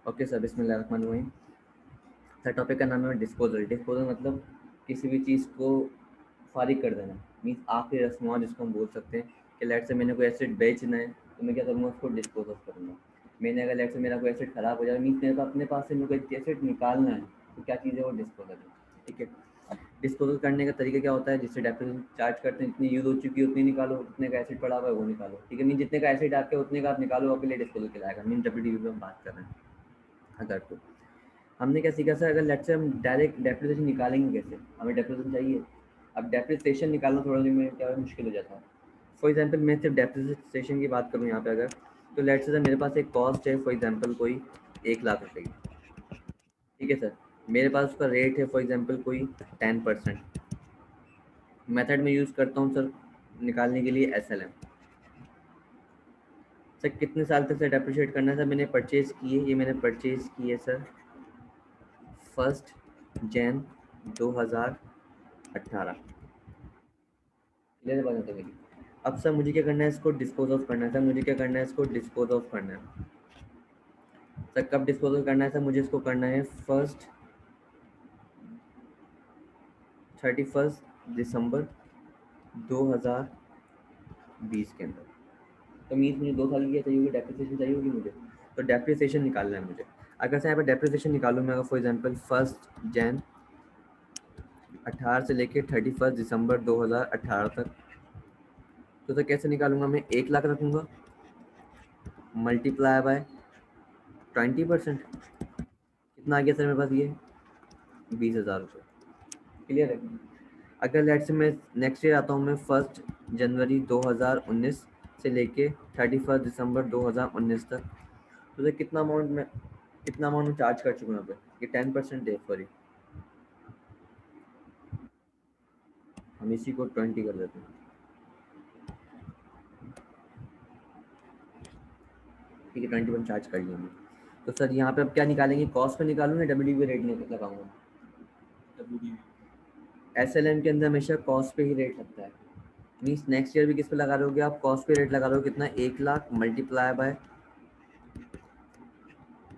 Okay sir, बिस्मिल्लाहिर्रहमानिर्रहीम। Sir topic का नाम है डिस्पोजल। डिस्पोजल मतलब किसी भी चीज़ को फारिग कर देना, मीन्स आखिरी रस्म जिसको हम बोल सकते हैं कि लेट से मैंने कोई एसेट बेचना है तो मैं क्या करूँगा, उसको डिस्पोज ऑफ करूँगा। मैंने अगर लेट से मेरा कोई एसेट ख़राब हो जाए, मीन्स मेरे को अपने पास से मेरे को एसेट निकालना है, तो क्या चीज़ है वो डिस्पोजल है। ठीक है, डिस्पोजल करने का तरीका क्या होता है, जिससे डेप्रिसिएशन चार्ज करते हैं, जितनी यूज़ हो चुकी है उतनी निकालो, जितने का एसेट पड़ा हुआ है वो निकालो। ठीक है, मीन जितने का एसेट आपके उतने का आप निकालो, आपके लिए डिस्पोजल कहलाएगा। मीन डब्ल्यू में हम बात कर रहे हैं। अगर तो हमने क्या सीखा सर, अगर लेट्स से हम डायरेक्ट डेप्रिसिएशन निकालेंगे कैसे, हमें डेप्रिसिएशन चाहिए। अब डेप्रिसिएशन निकालना थोड़ा में क्या है, मुश्किल हो जाता है। फॉर एग्जांपल मैं सिर्फ डेप्रिसिएशन की बात करूँ यहाँ पे अगर, तो लेट्स से मेरे पास एक कॉस्ट है फॉर एग्जांपल कोई 1 लाख रुपए की। ठीक है सर, मेरे पास उसका रेट है फॉर एग्जांपल कोई 10%। मेथड में यूज़ करता हूँ सर निकालने के लिए SLM। सर कितने साल तक सर डेप्रिशिएट करना है सर, मैंने परचेज़ की है, ये मैंने परचेज़ की है सर 1 जनवरी 2018। क्लियर बात है मेरी। अब सर मुझे क्या करना है, इसको डिस्पोज ऑफ करना है। सर मुझे क्या करना है, इसको डिस्पोज ऑफ करना है। सर कब डिस्पोजल करना है सर, मुझे इसको करना है 31 दिसंबर 2020 के अंदर। तो मीन्स मुझे 2 साल की क्या चाहिए होगी, डेप्रिसिएशन चाहिए होगी मुझे। तो डेप्रिसिएशन निकालना है मुझे। अगर से यहाँ पर डेप्रिसिएशन निकालूँ मैं, अगर फॉर एग्जाम्पल 1 जनवरी 2018 से लेके 31 दिसंबर 2018 तक, तो सर कैसे निकालूंगा मैं, 1 लाख रखूँगा मल्टीप्लाई बाय 20%। कितना आ गया सर मेरे पास, ये 20,000 रुपये। क्लियर है। अगर लेट से मैं नेक्स्ट ईयर आता हूँ, मैं 1 जनवरी 2019 से लेके 31 दिसंबर 2019 तक, तो सर कितना अमाउंट मैं चार्ज कर चुका हूँ यहाँ पे, ये 10% है। सॉरी, हम इसी को 20 कर देते हैं। ठीक है, 20% चार्ज कर लिया हमने। तो सर यहाँ पे अब क्या निकालेंगे, कॉस्ट पे निकालूँ या WDV रेट लगाऊंगा। SLM के अंदर हमेशा कॉस्ट पे ही रेट लगता है। मीन्स नेक्स्ट ईयर भी किस पे लगा रहे होगे आप, कॉस्ट पे रेट लगा रहे हो। कितना, 1 लाख मल्टीप्लाई बाय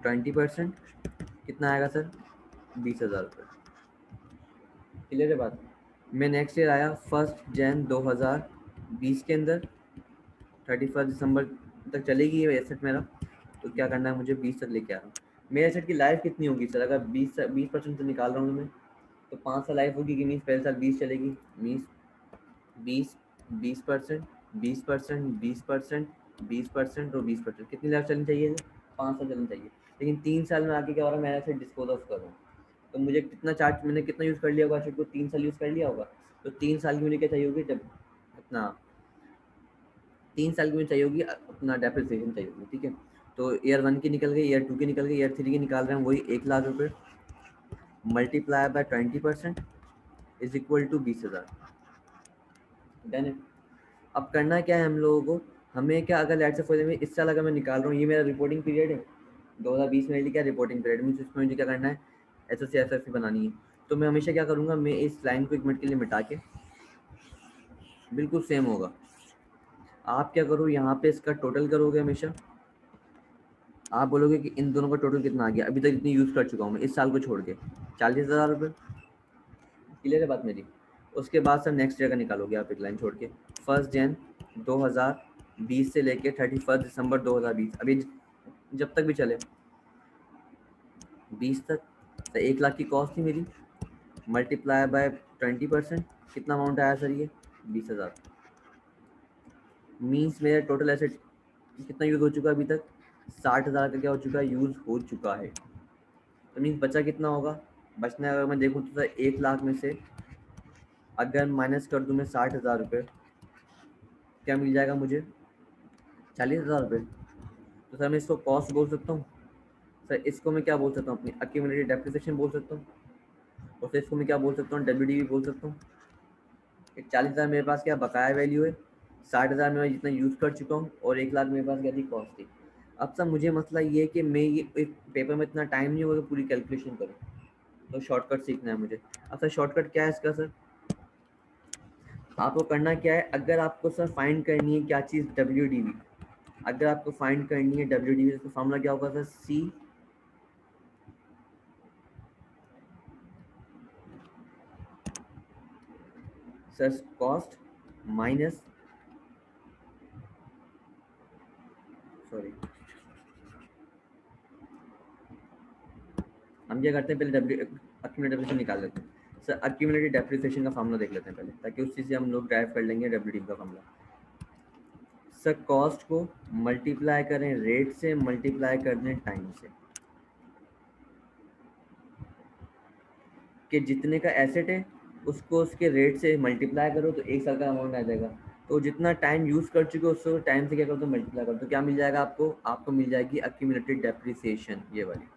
20%, कितना आएगा सर, 20,000 रुपये। क्लियर है बात। मैं नेक्स्ट ईयर आया 1 जनवरी 2020 के अंदर, 31 दिसंबर तक चलेगी ये एसेट मेरा। तो क्या करना है मुझे, 20 तक लेके आ रहा हूँ। मेरे एसेट की लाइफ कितनी होगी सर, अगर 20% से निकाल रहा हूँ मैं, तो 5 साल लाइफ होगी कि मीन्स पहले साल 20 चलेगी, मीन्स 20% 20% 20% 20% और 20%, कितनी लाइफ चलनी चाहिए, 5 साल चलनी चाहिए। लेकिन 3 साल में आके क्या हो रहा है, मैं ऐसे डिस्पोज ऑफ कर रहा हूँ। तो मुझे कितना चार्ज, मैंने कितना यूज़ कर लिया होगा एसेट को, 3 साल यूज़ कर लिया होगा। तो 3 साल की मुझे क्या चाहिए होगी, जब अपना 3 साल की मुझे चाहिए होगी अपना डेप्रिसिएशन चाहिए होगी। ठीक है, तो ईयर 1 की निकल गई, ईयर 2 की निकल गई, ईयर 3 की निकाल रहे हैं, वही 1 लाख रुपये multiply by 20% is equal to 20,000। Done है। अब करना क्या है हम लोगों को, हमें क्या, अगर लेट से फॉर एग्जाम्पल इस साल अगर मैं निकाल रहा हूँ, ये मेरा रिपोर्टिंग पीरियड है 2020 मेरे लिए, क्या रिपोर्टिंग पीरियड मीन्स इसमें मुझे क्या करना है, SOC बनानी है। तो मैं हमेशा क्या करूँगा, मैं इस लाइन को 1 मिनट के लिए मिटा के, बिल्कुल सेम होगा। आप क्या करो, यहाँ पे इसका टोटल करोगे हमेशा, आप बोलोगे कि इन दोनों का टोटल कितना आ गया, अभी तक इतनी यूज़ कर चुका हूँ मैं इस साल को छोड़ के, 40,000 रुपये। क्लियर है बात मेरी। उसके बाद सर नेक्स्ट ईयर का निकालोगे आप एक लाइन छोड़ के, 1 जनवरी 2020 से लेके 31 दिसंबर 2020, अभी जब तक भी चले 20 तक। तो 1 लाख की कॉस्ट थी मेरी, मल्टीप्लाई बाय 20%, कितना अमाउंट आया सर ये, 20,000। मीन्स मेरा टोटल एसेट कितना यूज़ हो चुका है अभी तक, 60,000 का क्या हो चुका है, यूज़ हो चुका है। तो मीन्स बचा कितना होगा, बचना अगर मैं देखूँ तो सर 1 लाख में से अगर माइनस कर दूँ मैं 60,000 रुपये, क्या मिल जाएगा मुझे, 40,000 रुपये। तो सर मैं इसको कॉस्ट बोल सकता हूँ, सर इसको मैं क्या बोल सकता हूँ, अपनी एक्यूमुलेटेड डेप्रिसिएशन बोल सकता हूँ, और फिर इसको मैं क्या बोल सकता हूँ, WDV बोल सकता हूँ। 40,000 मेरे पास क्या बकाया वैल्यू है, 60,000 में मैं जितना यूज़ कर चुका हूँ, और 1 लाख मेरे पास क्या थी, कॉस्ट थी। अब सर मुझे मसला ये है कि मैं ये एक पेपर में इतना टाइम नहीं होगा पूरी कैलकुलेशन करूँ, तो शॉर्टकट सीखना है मुझे। अब सर शॉर्टकट क्या है इसका सर, आपको करना क्या है, अगर आपको सर फाइंड करनी है क्या चीज़, WDV। अगर आपको फाइंड करनी है WDV, तो फॉर्मूला क्या होगा sir, sir cost minus, sorry हम क्या करते हैं पहले अक्यूमुलेटेड डेप्रिसिएशन निकाल लेते हैं। सर अक्यूमुलेटेड डेप्रिसिएशन का फार्मूला देख लेते हैं पहले, ताकि उस चीज़ से हम लोग ड्राइव कर लेंगे डब्ल्यू का फार्मूला। सर कॉस्ट को मल्टीप्लाई करें रेट से, मल्टीप्लाई कर दें टाइम से, कि जितने का एसेट है उसको उसके रेट से मल्टीप्लाई करो तो 1 साल का अमाउंट आ जाएगा। तो जितना टाइम यूज़ कर चुके हो उसको टाइम से क्या करो तो मल्टीप्लाई करो, तो क्या मिल जाएगा आपको? आपको मिल जाएगी अक्यूमुलेटेड डेप्रिसिएशन, ये वाली।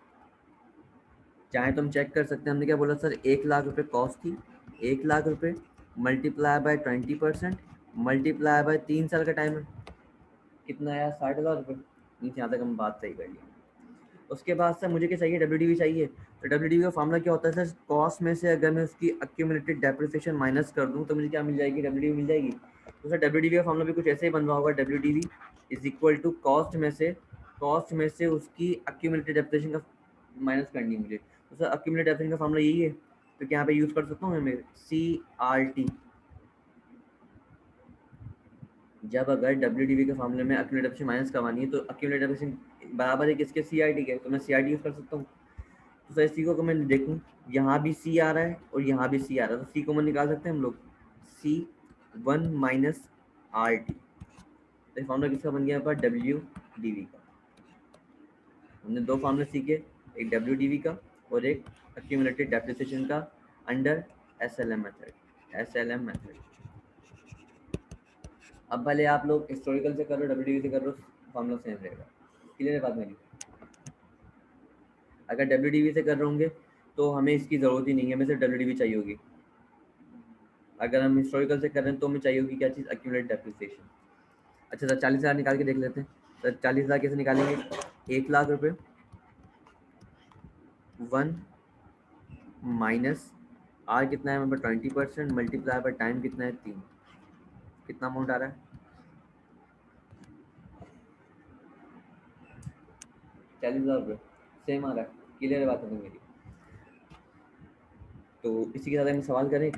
चाहे तो हम चेक कर सकते हैं, हमने क्या बोला सर 1,00,000 रुपये कॉस्ट थी, 1,00,000 रुपये मल्टीप्लाई बाय 20% मल्टीप्लाई बाय 3 साल का टाइम है, कितना आया? 60,000 रुपये। नीचे यहाँ तक हम बात सही कर लिया। उसके बाद सर मुझे क्या चाहिए? डब्ल्यू चाहिए। तो डब्ल्यू का फार्मूला क्या होता है सर? कॉस्ट में से अगर मैं उसकी अक्यूमुलेटेड डेप्रिसिएशन माइनस कर दूं तो मुझे क्या मिल जाएगी? डब्ल्यू मिल जाएगी। तो सर डब्ल्यू का फार्मूला भी कुछ ऐसे ही बन रहा होगा, W is equal to cost में से उसकी अक्यूमुलेटेड डेप्रिसिएशन का माइनस करनी है मुझे। तो सर अक्यूमुलेटेड डेप्रिसिएशन का फार्मूला यही है, तो क्या यहाँ पे यूज़ कर सकता हूँ मैं CRT। जब अगर डब्ल्यू के फार्मूले में अक्यूमुलेटेड डेप्रिसिएशन माइनस करवानी है तो अक्यूमुलेटेड डेप्रिसिएशन बराबर है किसके? CRT के, तो मैं CRT यूज़ कर सकता हूँ। तो सर सी को मैं देखूँ, यहाँ भी सी आ रहा है और यहाँ भी सी आ रहा है, तो सी को मैं निकाल सकते हैं हम लोग, C1 माइनस RT। तो फार्मूला किसका बन गया यहाँ पर? WDV का। हमने दो फार्मूले सीखे, एक WDV का और एक अक्यूमुलेटेड डेप्रिसिएशन का अंडर SLM मेथड। अब भले आप लोग हिस्टोरिकल से कर लो, WDV से कर लो, फार्मूला सेम रहेगा। क्लियर है बात मेरी? अगर WDV से कर रहे होंगे तो हमें इसकी ज़रूरत ही नहीं है, हमें सिर्फ WDV चाहिए होगी। अगर हम हिस्टोरिकल से कर रहे हैं तो हमें चाहिए होगी क्या चीज़? Accumulated depreciation. अच्छा सर 40,000 निकाल के देख लेते हैं। सर 40,000 कैसे निकालेंगे? 1,00,000 रुपये 1 माइनस आर कितना है हमारे पास? 20% मल्टीप्लाई बाय टाइम कितना है? 3। कितना अमाउंट आ रहा है? 40,000 रुपये। सेम आ रहा है। क्लियर है बात है मेरी? तो इसी के साथ हम सवाल करें।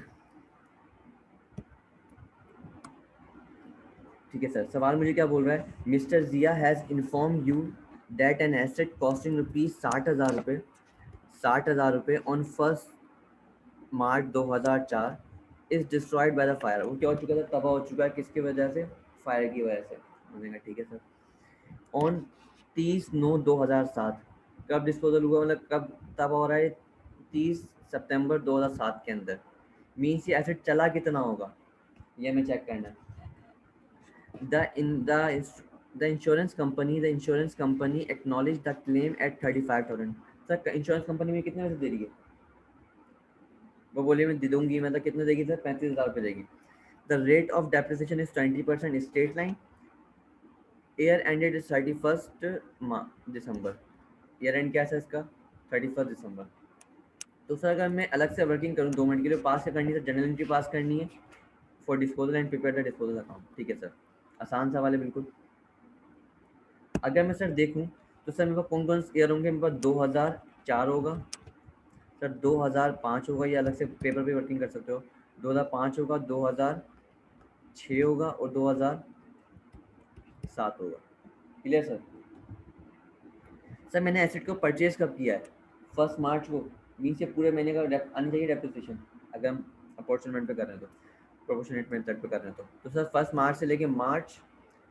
ठीक है सर, सवाल मुझे क्या बोल रहा है? Mister Zia has inform you that an asset costing rupees 60,000 रुपये 60,000 रुपये on 1 March 2004 is destroyed by the fire. वो क्या हो चुका था? तबाह हो चुका है, किसकी वजह से? फायर की वजह से। मैंने कहा ठीक है सर। ऑन 30/9/2007 कब डिस्पोजल हुआ? मतलब कब तबाह हो रहा है? 30 सितंबर 2007 के अंदर। मीन्स ये एसेट चला कितना होगा ये हमें चेक करना है। The insurance company acknowledged the claim at 35,000। Sir insurance company में कितने पैसे दे रही है? वो बोली मैं दे दूंगी, मतलब कितने देगी सर? 35,000 रुपये देगी। The rate of depreciation is 20% state line. Year ended is 31 December. Year and क्या है इसका? 31 दिसंबर। तो सर अगर मैं अलग से वर्किंग करूँ 2 मिनट के लिए, पास क्या करनी है सर? जनरल एंट्री पास करनी है for disposal and prepare the disposal account. ठीक है सर, आसान सवाल है बिल्कुल। अगर मैं सर देखूं तो सर मेरे पास कौन कौन से ईयर होंगे? मेरे पास 2004 होगा सर, 2005 होगा, या अलग से पेपर पे वर्किंग कर सकते हो। 2005 होगा, 2006 होगा और 2007 होगा। Clear sir? सर मैंने एसेट को परचेज कब किया है? 1 मार्च को। मीन से पूरे महीने का आनी चाहिए डेप्रिसिएशन, अगर हम अपॉर्चुनेट पे कर रहे हैं तो, प्रोपोर्शनेट मेथड पे कर रहे हैं तो सर 1 मार्च से लेके मार्च,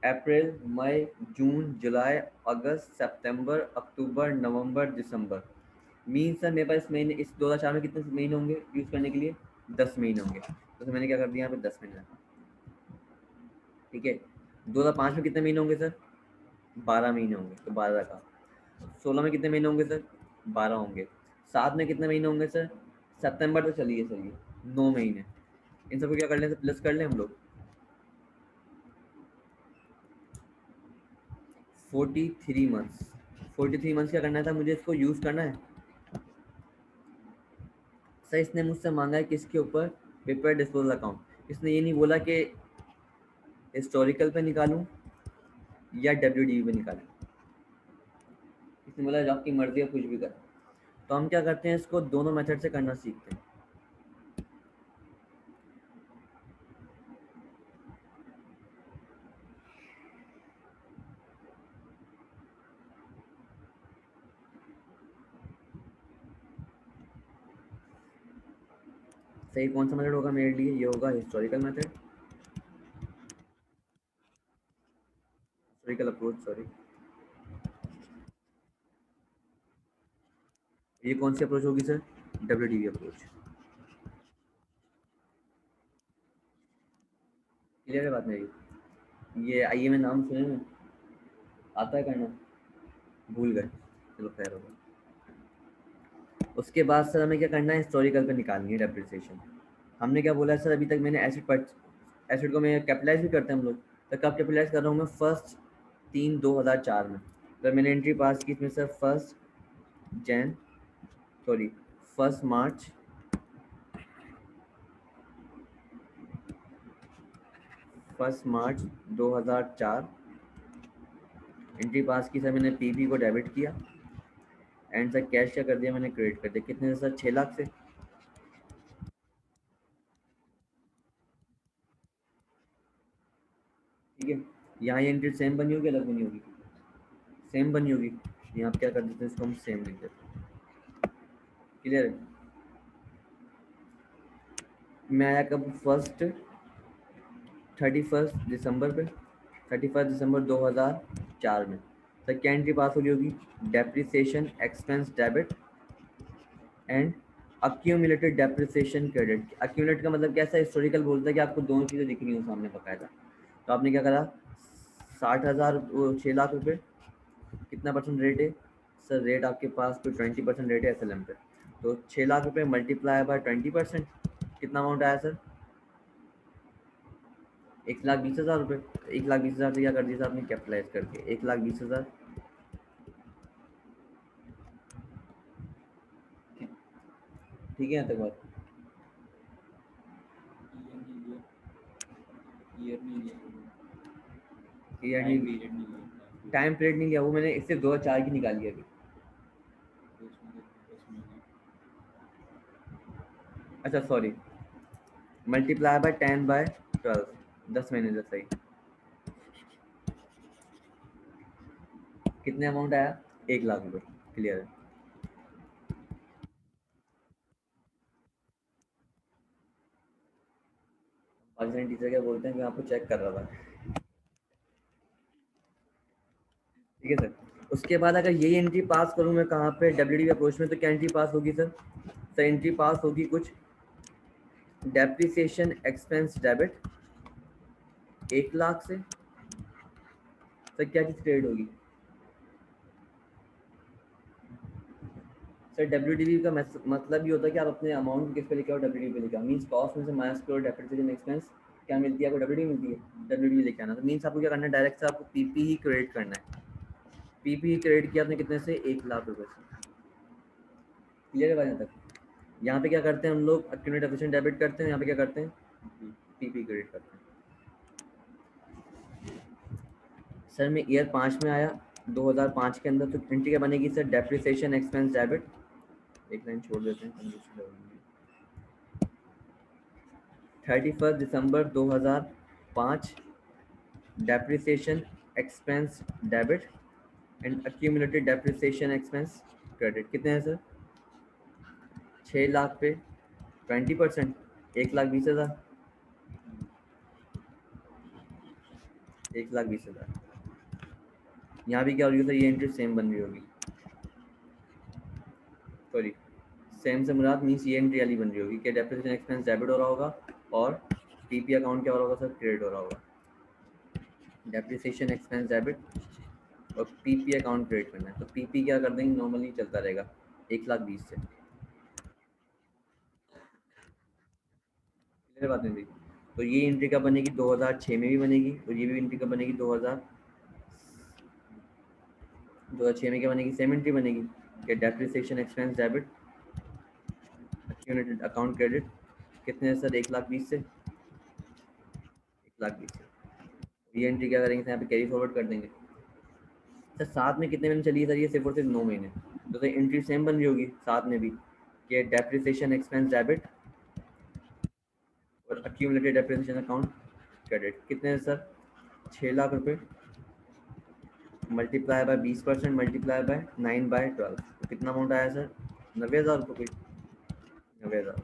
अप्रैल, मई, जून, जुलाई, अगस्त, सितंबर, अक्टूबर, नवंबर, दिसंबर। मीन सर मेरे पास इस महीने, इस 2004 में कितने महीने होंगे यूज़ करने के लिए? 10 महीने होंगे। तो सर मैंने क्या कर दिया यहाँ पे? 10 महीने रखा। ठीक है। 2005 में कितने महीने होंगे सर? 12 महीने होंगे, तो 12 रखा। 16 में कितने महीने होंगे सर? 12 होंगे। 7 में कितने महीने होंगे सर? सितंबर तो चलिए 9 महीने। इन सबको क्या कर लें? प्लस कर लें हम लोग। 43 मंथ्स। 43 मंथ्स क्या करना था मुझे? इसको यूज़ करना है सर। इसने मुझसे मांगा है किसके ऊपर? Prepare disposal account. इसने ये नहीं बोला कि हिस्टोरिकल पे निकालूं या WDV पे निकालूं, इसने बोला जो आपकी मर्जी है कुछ भी कर। तो हम क्या करते हैं, इसको दोनों मेथड से करना सीखते हैं। सही कौन सा मेथड होगा मेरे लिए? ये होगा historical method, historical approach sorry. ये कौन सी अप्रोच होगी सर? WDV approach. क्लियर है बात मेरी? ये आइए मैं नाम सुने ना, आता है करना, भूल गए, चलो खैर होगा। उसके बाद सर हमें क्या करना है? हिस्टोरिकल पे निकालनी है डेप्रिसिएशन। हमने क्या बोला है सर? अभी तक मैंने एसिड को मैं कैपिटलाइज भी करते हैं हम लोग, तो कब कैपिटलाइज कर रहा हूँ मैं? 1/3/2004 में। तो मैंने एंट्री पास की इसमें सर 1 मार्च 2004 एंट्री पास की सर। मैंने पीपी को डेबिट किया एंड सर कैश क्या कर दिया मैंने? क्रेडिट कर दिया। कितने से सर? 6 लाख से। ठीक है, यहाँ ये एंट्री सेम बनी होगी अलग बनी होगी? सेम बनी होगी। यहाँ पे क्या कर देते हैं, इसको हम सेम लिख देते हैं। क्लियर है? मैं आया कब? 31 दिसंबर पे, 31 दिसंबर 2004 में। सर क्या एंट्री पास हो रही होगी? Depreciation expense debit and accumulated depreciation credit. Accumulate का मतलब कैसा? हिस्टोरिकल बोलता है कि आपको दोनों चीज़ें दिख रही हो सामने बकायदा। तो आपने क्या करा? 60,000, 6 लाख रुपए। कितना परसेंट रेट है सर? रेट आपके पास कोई 20% रेट है SLM पे। तो 6 लाख रुपए मल्टीप्लाई बाय 20%, कितना अमाउंट आया सर? 1,20,000 रुपये। 1,20,000 से क्या कर दिया सर आपने? कैपिटलाइज करके 1,20,000। ठीक है यहाँ तक बात? टाइम पीरियड नहीं लिया वो मैंने, इससे 2004 की निकाली है अभी। अच्छा सॉरी, मल्टीप्लाई बाय 10/12, 10 महीने से सही। कितने अमाउंट आया? 1 लाख रुपए। क्लियर है? पाकिस्तानी टीचर क्या बोलते हैं कि आपको चेक कर रहा था। ठीक है सर। उसके बाद अगर यही एंट्री पास करूँ मैं कहाँ पे? WDV अप्रोच में, तो क्या एंट्री पास होगी सर? सर एंट्री पास होगी कुछ डेप्रिसिएशन एक्सपेंस डेबिट 1 लाख से। सर क्या चीज़ क्रेडिट होगी? सर WDV का मतलब ये होता है कि आप अपने अमाउंट किस पे लिखे हो? WDV पे लिखा। मीन्स कॉस्ट में से माइनस करो डेप्रिसिएशन एक्सपेंस, क्या मिलती है आपको? WDV मिलती है। WDV लेके आना। तो मीन्स आपको क्या करना है? डायरेक्ट से आपको पीपी ही क्रेडिट करना है। पीपी ही क्रेडिट किया आपने कितने से? 1 लाख रुपए से। क्लियर है भाई यहाँ तक? यहाँ पे क्या करते हैं हम लोग? अक्यूमुलेट एफिशिएंट डेबिट करते हैं। यहाँ पे क्या करते हैं? पीपी क्रेडिट करते हैं। सर मैं ईयर 5 में आया 2005 के अंदर, तो एंट्री क्या बनेगी सर? Depreciation expense debit. एक लाइन छोड़ देते हैं, कंजूसी लगेगी। 31 दिसंबर 2005 depreciation expense debit and accumulated depreciation expense credit. कितने हैं सर? 6 लाख पे 20%, 1,20,000। 1,20,000। यहाँ भी क्या होगी सर? ये एंट्री सेम बन रही होगी, सॉरी सेम से मुराद मीन्स ये एंट्री वाली बन रही होगी कि डेप्रिसिएशन एक्सपेंस डेबिट हो रहा होगा और पीपी अकाउंट क्या हो रहा होगा सर? क्रेडिट हो रहा होगा। डेप्रिसिएशन एक्सपेंस डेबिट और पीपी अकाउंट क्रिएट करना है। तो पीपी क्या कर देंगे? नॉर्मली चलता रहेगा 1,20,000 से। क्लियर बात नहीं थी? तो ये एंट्री कब बनेगी? 2006 में भी बनेगी। और ये भी एंट्री कब बनेगी? 2006 में क्या बनेगी? सेम एंट्री बनेगी कि depreciation expense debit accumulated account credit. कितने सर? 1,20,000 से। 1,20,000 से ये एंट्री क्या करेंगे? यहाँ पे कैरी फॉरवर्ड कर देंगे। सर साथ में कितने महीने चली है सर? ये सिर्फ और सिर्फ 9 महीने। तो सर एंट्री सेम बन रही होगी साथ में भी कि डेप्रिसिएशन एक्सपेंस डेबिट और अक्यूमुलेटेड डेप्रिसिएशन अकाउंट क्रेडिट। कितने हैं सर? 6 लाख रुपए मल्टीप्लाई बाय 20% मल्टीप्लाई बाय 9/12, तो कितना अमाउंट आया सर? 90,000 रुपये। कोई 90,000।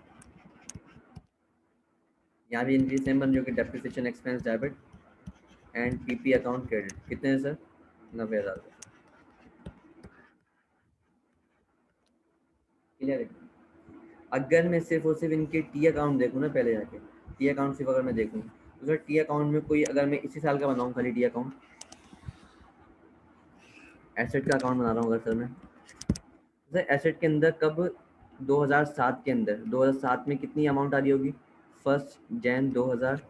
यहाँ भी इनकी सेम बन जो कि depreciation expense debit and PP account credit. कितने हैं सर? 90,000। क्लियर है? अगर मैं सिर्फ और सिर्फ इनके टी अकाउंट देखूँ ना, पहले जाके टी अकाउंट सिर्फ अगर मैं देखूँ तो सर टी अकाउंट में कोई, अगर मैं इसी साल का बनाऊँ खाली टी अकाउंट, एसेट का अकाउंट बना रहा हूँ अगर सर मैं, सर एसेट के अंदर कब 2007 के अंदर 2007 में कितनी अमाउंट आ रही होगी? 1 जन 2000,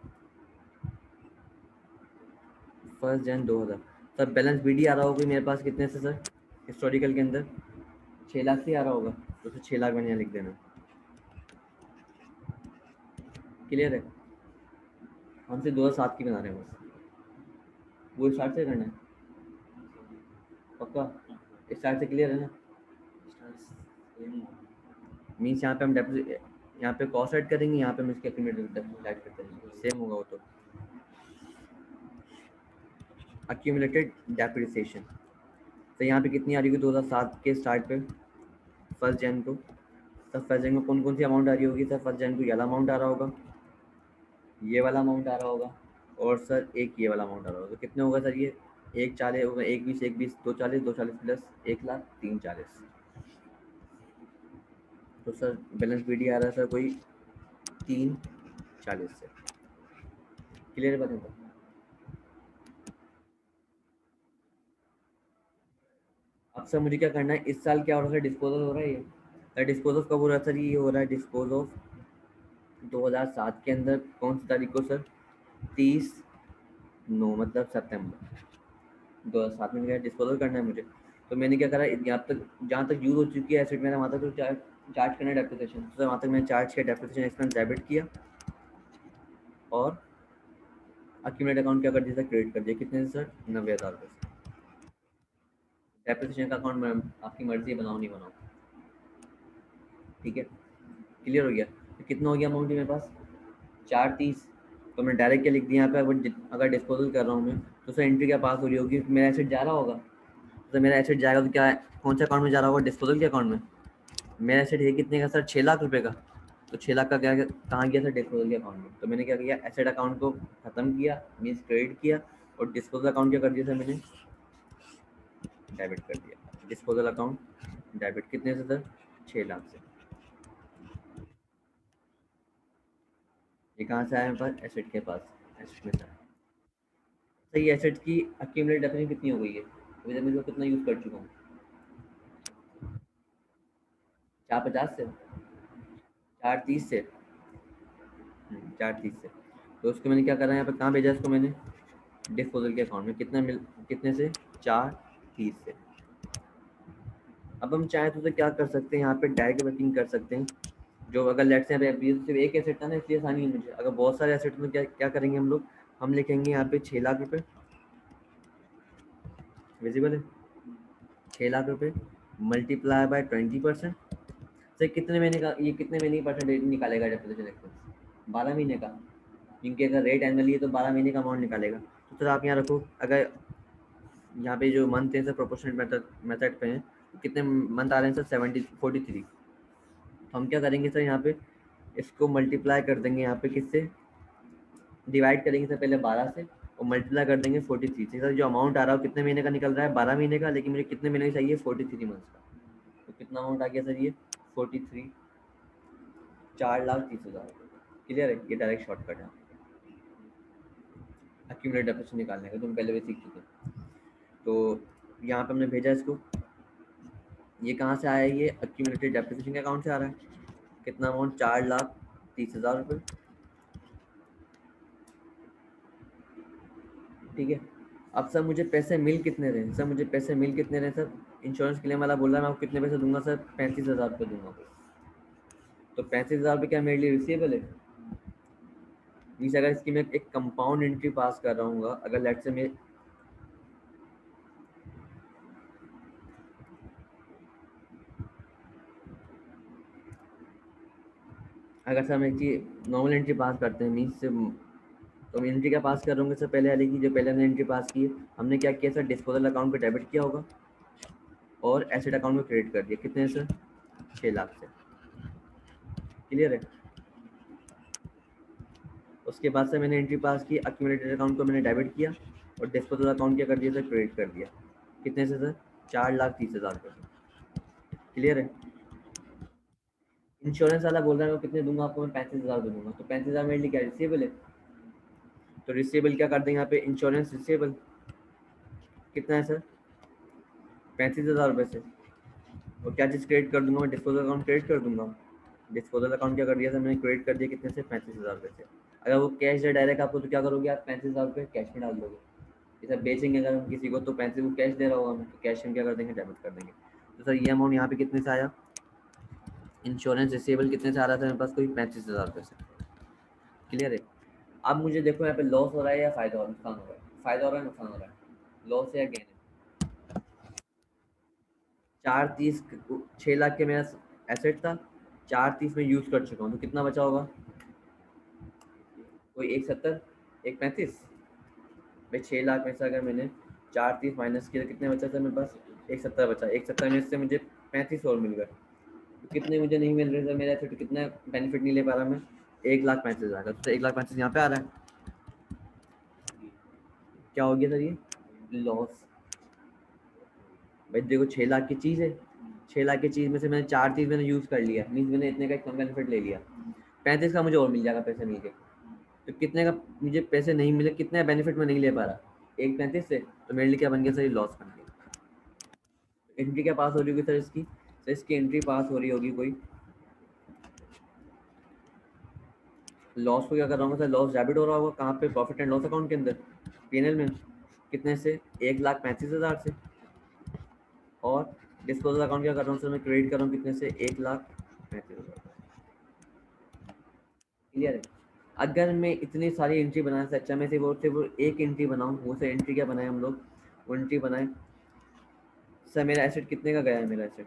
1 जन 2000 सर बैलेंस बीडी आ रहा होगा मेरे पास कितने से सर? हिस्टोरिकल के अंदर 6 लाख से आ रहा होगा, तो उसे 6 लाख मैंने यहाँ लिख देना। क्लियर है? हम सिर्फ 2007 की बना रहे हैं बस, वो स्टार्ट से करना है पक्का? स्टार्ट से क्लियर है ना? मीन्स यहाँ पे हम डेप्थ, यहाँ पे कॉस्ट ऐड करेंगे, यहाँ पे हम इसके एक्यूमुलेटेड ऐड करते हैं, सेम होगा वो तो। एक्यूमुलेटेड डेप्रिसिएशन, तो यहाँ पे कितनी आ रही होगी 2007 के स्टार्ट पे 1 जन को? सर 1 जन को कौन कौन सी अमाउंट आ रही होगी सर? 1 जन को ये वाला अमाउंट आ रहा होगा, ये वाला अमाउंट आ रहा होगा, और सर एक ये वाला अमाउंट आ रहा होगा। तो कितने होगा सर ये? 1 40 होगा, 1 20, 1 20, 2 40, 2 40 प्लस 1 लाख 3 40। तो सर बैलेंस बीडी आ रहा है सर कोई 3 40 से। क्लियर है बात? अब सर मुझे क्या करना है, इस साल क्या हो रहा है? डिस्पोजल हो रहा है ये सर। डिस्पोजल कब हो रहा है सर? ये हो रहा है डिस्पोज ऑफ 2007 के अंदर कौन सी तारीख को सर? 30/9 मतलब सितंबर 2007 में क्या डिस्पोजल करना है मुझे। तो मैंने क्या करा, यहाँ तक जहाँ तक यूज हो चुकी है एसेट मेरा, वहाँ तक तो चार्ज करना है डेप्रिसिएशन। तो वहाँ तक मैंने चार्ज किया, डेप्रिसिएशन एक्सपेंस डेबिट किया, और अक्यूमुलेट अकाउंट क्या कर दिया सर? क्रेडिट कर दिया। कितने से सर? 90,000 रुपये। डेप्रिसिएशन का अकाउंट मैं आपकी मर्जी बनाऊँ नहीं बनाऊँ, ठीक है? क्लियर हो गया? तो कितना हो गया अमाउंट मेरे पास? 430। तो मैं डायरेक्ट क्या लिख दिया यहाँ पे, अगर डिस्पोजल कर रहा हूँ मैं, तो सर एंट्री क्या पास हो रही होगी? मेरा एसेट जा रहा होगा, तो मेरा एसेट जाएगा तो क्या, कौन सा अकाउंट में जा रहा होगा? डिस्पोजल के अकाउंट में। मेरा एसेट है कितने का सर? 6 लाख रुपए का। तो 6 लाख का क्या कहाँ गया सर? डिस्पोजल के अकाउंट में। तो मैंने क्या किया, एसेट अकाउंट को खत्म किया, मीन्स क्रेडिट किया, और डिस्पोजल अकाउंट क्या कर दिया सर मैंने? डेबिट कर दिया। डिस्पोजल अकाउंट डेबिट कितने से सर? 6 लाख से। ये कहाँ से आया मेरे पास? एसेट के पास, एसेट में से आया। सही, एसेट की अक्यूमुलेट डेफिनेशन कितनी हो गई है अभी तक? मैं कितना यूज़ कर चुका हूँ? 450 से, 430 से, 430 से। तो उसको मैंने क्या करा, यहाँ पे कहाँ भेजा इसको मैंने? डिस्पोजल के अकाउंट में। कितने से? 430 से। अब हम चाहें तो क्या कर सकते हैं, यहाँ पे डायरेक्ट वर्किंग कर सकते हैं। जो अगर लेट से यहाँ पे सिर्फ एक एसेट था ना, इसलिए आसानी है मुझे। अगर बहुत सारे एसेट में क्या क्या करेंगे हम लोग, हम लिखेंगे यहाँ पे 6 लाख रुपए, विजिबल है? 6 लाख रुपए मल्टीप्लाई बाय 20%। सर कितने महीने का, ये कितने महीने की परसेंटेज निकालेगा डेप्रिसिएशन एक्सपेंस? 12 महीने का, क्योंकि अगर रेट एनुअली है तो 12 महीने का अमाउंट निकालेगा। तो सर आप यहाँ रखो, अगर यहाँ पे जो मंथ है सर प्रोपोर्शनल मेथड पे हैं, तो कितने मंथ आ रहे हैं सर? 43। तो हम क्या करेंगे सर, यहाँ पे इसको मल्टीप्लाई कर देंगे, यहाँ पे किससे डिवाइड करेंगे सर? पहले 12 से, और मल्टीप्लाई कर देंगे 43 से। सर जो अमाउंट आ रहा है कितने महीने का निकल रहा है? 12 महीने का, लेकिन मुझे कितने महीने का चाहिए? 43 मंथ्स का। तो कितना अमाउंट आ गया सर ये? 43, 4,30,000। क्लियर है? ये डायरेक्ट शॉर्टकट है एक्यूमुलेट डेप्रिसिएशन निकालने का, तुम पहले भी सीख चुके हैं। तो यहाँ पे हमने भेजा इसको, ये कहाँ से आया? ये एक्यूमुलेटेड डेप्रिसिएशन के अकाउंट से आ रहा है। कितना अमाउंट? 4,30,000 रुपये, ठीक है? अब सर मुझे पैसे मिल कितने रहे सर? मुझे पैसे मिल कितने रहे सर? इंश्योरेंस क्लेम वाला बोल रहा है मैं आपको कितने पैसे दूंगा सर? 35,000 रुपये दूंगा। तो 35,000 रुपये क्या मेरे लिए रिसीवेबल है? मीन्स अगर इसकी मैं एक कंपाउंड एंट्री पास कर रहा हूँ, अगर लेट से मैं, अगर सर हम एक चीज नॉर्मल एंट्री पास करते हैं, मीन्स तो मैं एंट्री क्या पास कर रहा हूँ सर? पहले वाले की, जो पहले हमने एंट्री पास की है, हमने क्या किया सर? डिस्पोजल अकाउंट पे डेबिट किया होगा, और एसेट अकाउंट में क्रेडिट कर दिया। कितने सर? 6 लाख से। क्लियर है? उसके बाद से मैंने एंट्री पास की, अक्यूमुलेटेड अकाउंट को मैंने डेबिट किया और डिस्पोजल अकाउंट क्या कर दिया सर, क्रेडिट कर दिया। कितने से सर, 4,30,000 रुपये से। क्लियर है। इंश्योरेंस वाला बोल रहा है मैं कितने दूंगा आपको, मैं 35,000 दूंगा, तो 35,000 मेरे लिए क्या रिसीवेबल है, तो रिसीवेबल क्या कर देंगे यहाँ पे, इंश्योरेंस रिसीवेबल कितना है सर, 35,000 रुपये से। और क्या चीज़ क्रेडिट कर दूंगा मैं, डिस्पोजल अकाउंट क्रेडिट कर दूंगा। डिस्पोजल अकाउंट क्या कर दिया सर, मैंने क्रेडिट कर दिया कितने से, 35,000 रुपये से। अगर वो कैश दे डायरेक्ट आपको तो क्या करोगे आप, 35,000 रुपये कैश में डाल दोगे। जैसे बेचेंगे अगर हम किसी को तो 35 वो कैश दे रहा होगा हमें, तो कैश हम क्या कर देंगे, डेबिट कर देंगे। तो सर ये अमाउंट यहाँ पे कितने से आया, इंश्योरेंस रिसीवेबल कितने से आ रहा था मेरे पास, कोई 35,000 रुपये से। क्लियर है। अब मुझे देखो यहाँ पे लॉस हो रहा है या फायदा, और नुकसान हो रहा है, फायदा हो रहा है नुकसान हो रहा है, लॉस है या गेन है। 4,30 6 लाख के मेरा एसेट था, 4,30 में यूज कर चुका हूँ, तो कितना बचा होगा, कोई 1,70 1,35। भाई 6 लाख में से अगर मैंने 4,30 माइनस किया तो कितने बचा सर मेरे पास, 1,70 बचा। 1,70 में से मुझे 35 और मिल गए, तो कितने मुझे नहीं मिल रहे सर, मेरा एसेट कितना बेनिफिट नहीं ले पा रहा मैं, 1,35,000 का। तो 1,35,000 यहाँ पे आ रहा है, क्या हो गया सर ये, लॉस। भाई देखो 6 लाख की चीज़ है, 6 लाख की चीज़ में से मैंने 4,30 मैंने यूज़ कर लिया, मीन्स मैंने इतने का कम बेनिफिट ले लिया। 35 का मुझे और मिल जाएगा पैसे मिल के, तो कितने का मुझे पैसे नहीं मिले, कितने बेनिफिट में नहीं ले पा रहा, 1,35 से, तो मेरे लिए क्या बन गया सर, ये लॉस बन गया। एंट्री क्या पास हो रही होगी सर इसकी, सर इसकी एंट्री पास हो रही होगी कोई, लॉस को क्या कर रहा हूँ सर, लॉस डेबिट हो रहा होगा कहाँ पे, प्रॉफिट एंड लॉस अकाउंट के अंदर, पीएनएल में। कितने से, 1,35,000 से। और डिस्पोजल अकाउंट क्या कर रहा हूँ सर मैं, क्रेडिट कर रहा हूँ कितने से, 1,35,000। क्लियर है। अगर मैं इतनी सारी एंट्री बनाने से अच्छा मैं सिर्फ एक एंट्री बनाऊँ, वो से एंट्री क्या बनाए हम लोग, वो एंट्री बनाए सर, मेरा एसेट कितने का गया है, मेरा एसेट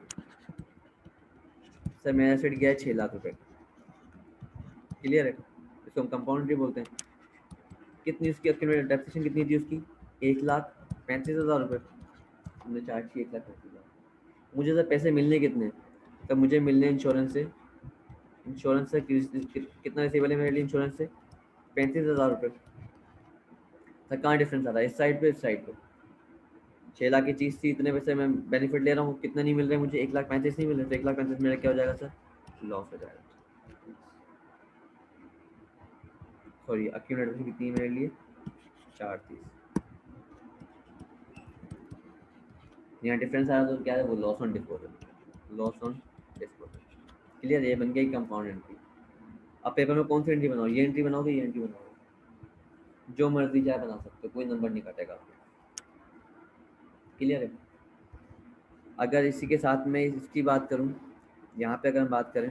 सर, मेरा एसेट गया है 6 लाख रुपए। क्लियर है। इसको हम कंपाउंड एंट्री बोलते हैं। कितनी उसकी डेप्रिसिएशन कितनी थी उसकी, 1,35,000 रुपये। हमने चार्ज की 1,35,000। मुझे सर पैसे मिलने कितने, तब मुझे मिलने इंश्योरेंस से, इंश्योरेंस से कितना रिसीवेबल है मेरे लिए, इंश्योरेंस से 35,000 रुपये। सर कहाँ डिफरेंस आ रहा है, इस साइड पे इस साइड पे, 6 लाख की चीज़ थी, इतने पैसे मैं बेनिफिट ले रहा हूँ, कितना नहीं मिल रहा है मुझे, 1,35,000 नहीं मिल रहे, तो 1,35,000 मेरा क्या हो जाएगा सर, लॉस हो जाएगा। सॉरी अक्यूमुलेटर कितनी है मेरे लिए, 4,30। यहाँ डिफरेंस आया तो क्या है, वो loss on disposal, loss on disposal. Clear, ये बन गई कंपाउंड एंट्री। अब पेपर में कौन सी एंट्री बनाओ, ये एंट्री बनाओगे, ये एंट्री बनाओगे, जो मर्जी चाहे बना सकते हो, कोई नंबर नहीं कटेगा। क्लियर है। अगर इसी के साथ में इसकी बात करूँ, यहाँ पे अगर हम बात करें,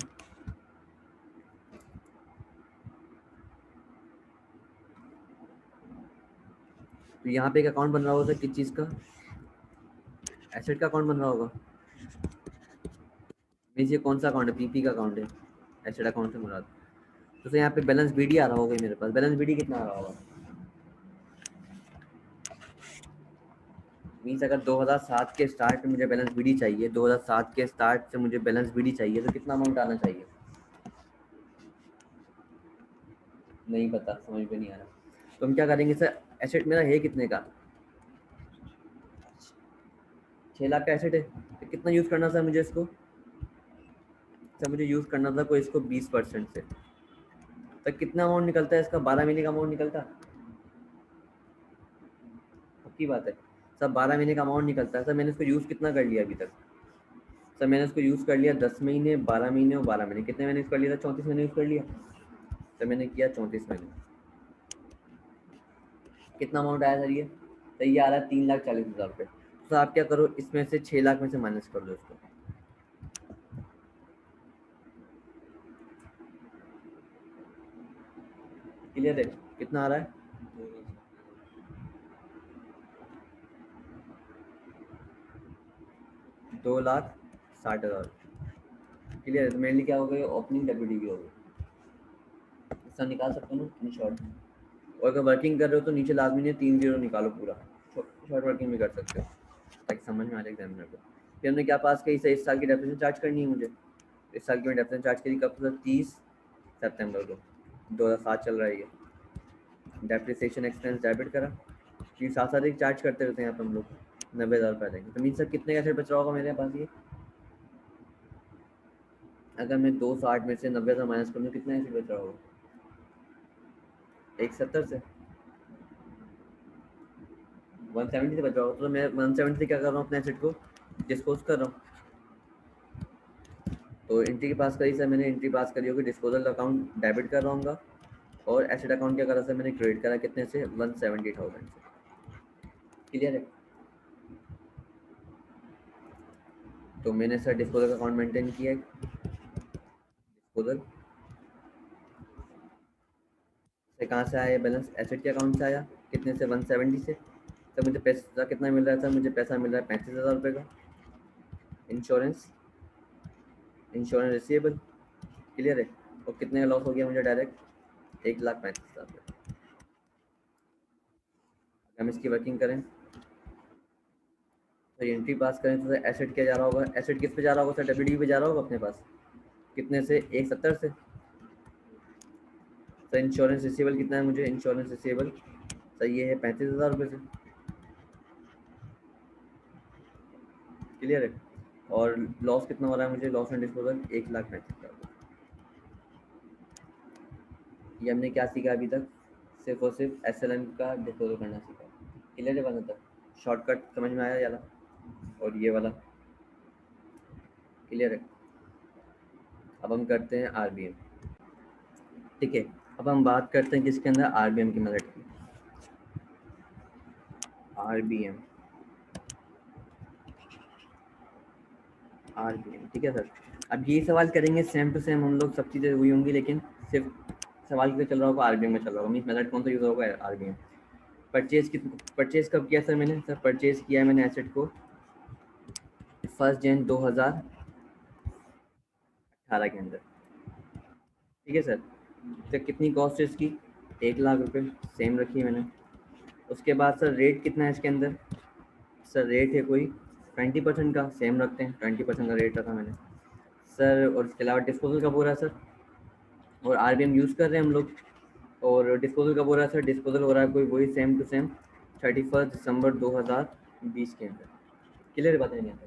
तो यहाँ पे एक अकाउंट बन रहा होगा किस चीज़ का, एसेट का अकाउंट बन रहा होगा। मीन्स ये कौन सा अकाउंट है, पीपी का अकाउंट है, एसेट अकाउंट से मुराद। तो यहाँ पे बैलेंस बीडी आ रहा होगा मेरे पास, बैलेंस बीडी कितना आ रहा होगा, मीन्स अगर 2007 के स्टार्ट में मुझे बैलेंस बीडी चाहिए, 2007 के स्टार्ट से मुझे बैलेंस बीडी चाहिए, तो कितना अमाउंट आना चाहिए, नहीं पता, समझ में नहीं आ रहा। तो हम क्या करेंगे सर, एसेट मेरा है कितने का, 6 लाख का एसेट है, तो कितना यूज़ करना सर मुझे इसको, सर मुझे यूज़ करना था कोई इसको 20% से, तो कितना अमाउंट निकलता है इसका, 12 महीने का अमाउंट निकलता, पक्की बात है सर, 12 महीने का अमाउंट निकलता है। सर मैंने इसको यूज़ कितना कर लिया अभी तक, सर मैंने इसको यूज़ कर लिया 10 महीने, 12 महीने और 12 महीने, कितने महीने यूज़ कर लिया था, 34 महीने यूज़ कर लिया। सर मैंने किया 34 महीने, कितना अमाउंट आया सर ये, तो ये आ रहा है 3,40,000 रुपये। तो आप क्या करो, इसमें से 6 लाख में से माइनस कर दो इसको। क्लियर है, कितना आ रहा है, 2,60,000। क्लियर है, तो मेरे लिए क्या हो गई, ओपनिंग डब्ल्यू डी हो गई, इसका निकाल सकते हो ना इन शॉर्ट। और अगर वर्किंग कर रहे हो तो नीचे लाजमी ने 3 जीरो निकालो पूरा, शॉर्ट वर्किंग भी कर सकते हो ताकि समझ में आ जाए एग्जामिनर को। फिर हमने क्या पास किया, इस साल की डेप्रिसिएशन चार्ज करनी है मुझे, इस साल की मैंने डेप्रिसिएशन चार्ज करी कब, 30 सितंबर को, 2007 चल रहा है ये। डेप्रिसिएशन एक्सपेंस डेबिट करा, क्योंकि साथ साथ एक चार्ज करते रहते हैं यहाँ पे हम लोग। 90,000 रुपये देंगे, तो मीन सर कितने का एसेट बच रहा होगा मेरे पास ये? अगर मैं 260 में से 90,000 माइनस कर दूँ, कितना एसेट बच रहा होगा? 170 से 170 से बच रहा होगा। तो मैं 170 से क्या कर रहा हूँ, अपने एसेट को डिस्पोज कर रहा हूँ। तो एंट्री के पास करी सर मैंने, एंट्री पास करी होगी, डिस्पोजल अकाउंट डेबिट कर रहा हूँ, और एसेट अकाउंट क्या करा सर मैंने, क्रेडिट करा कितने से, 170,000 से। क्लियर है? तो मैंने सर डिस्पोजल अकाउंट मेंटेन किया है। डिस्पोजल से कहाँ से आया बैलेंस? एसेट के अकाउंट से आया, कितने से, 170 से। सर मुझे पैसा कितना मिल रहा है? सर मुझे पैसा मिल रहा है 35,000 रुपये का। Insurance receivable. क्लियर है? और कितने का लॉस हो गया मुझे डायरेक्ट? 1,35,000 रुपये। हम इसकी वर्किंग करें तो एंट्री पास करें तो एसेट क्या जा रहा होगा? एसेट किस पे जा रहा होगा सर? डब्ल्यू पे जा रहा होगा अपने पास, कितने से, 170 से। सर इंश्योरेंस रिसीवेबल कितना है मुझे? इंश्योरेंस रिसीवेबल सर ये है 35,000 रुपये से। क्लियर है? और लॉस कितना हो रहा है मुझे? Loss and disposal 1,35,000। ये हमने क्या सीखा अभी तक? सिर्फ और सिर्फ SLN का डिस्पोजल करना सीखा। क्लियर है? बना तक शॉर्टकट समझ में आया ये वाला और ये वाला? क्लियर है? अब हम करते हैं RBM। ठीक है, अब हम बात करते हैं किसके अंदर? RBM की मेथड की। RBM ठीक है सर। अब ये सवाल करेंगे सेम टू सेम, हम लोग सब चीज़ें हुई होंगी, लेकिन सिर्फ सवाल कितना चल रहा होगा? RBM में चल रहा होगा। मीन्स मेथड कौन सा यूज़ होगा? RBM। परचेज कब किया सर मैंने? सर परचेज किया मैंने एसेट को 1 जनवरी 2018 के अंदर। ठीक है सर। तो कितनी कॉस्ट है इसकी? 1,00,000 रुपये, सेम रखी मैंने। उसके बाद सर रेट कितना है इसके अंदर? सर रेट है कोई 20% का, सेम रखते हैं, 20% का रेट रखा मैंने सर। और इसके अलावा डिस्पोजल कब हो रहा है सर? और RBM यूज़ कर रहे हैं हम लोग। और डिस्पोजल कब हो रहा है सर? डिस्पोजल हो रहा है कोई वही सेम टू सेम 31 दिसंबर 2020 के अंदर। क्लियर बात है? नहीं आता?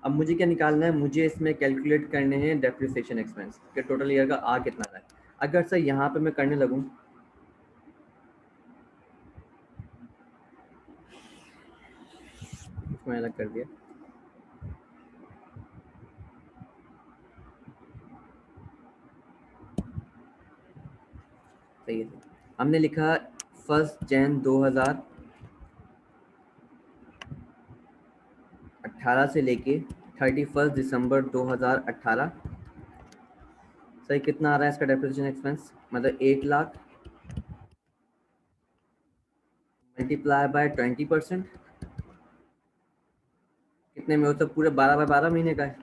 अब मुझे क्या निकालना है? मुझे इसमें कैलकुलेट करने हैं डेप्रिसिएशन एक्सपेंस के टोटल ईयर का आ कितना है। अगर सर यहाँ पे मैं करने लगूँ, इसमें अलग कर दिया, सही है। हमने लिखा 1 जनवरी 2018 से लेके 31 दिसंबर 2018। सही कितना आ रहा है इसका डेप्रिसिएशन एक्सपेंस? मतलब 1,00,000 मल्टीप्लाई बाय 20%, कितने में होता है? पूरे 12/12 महीने का है,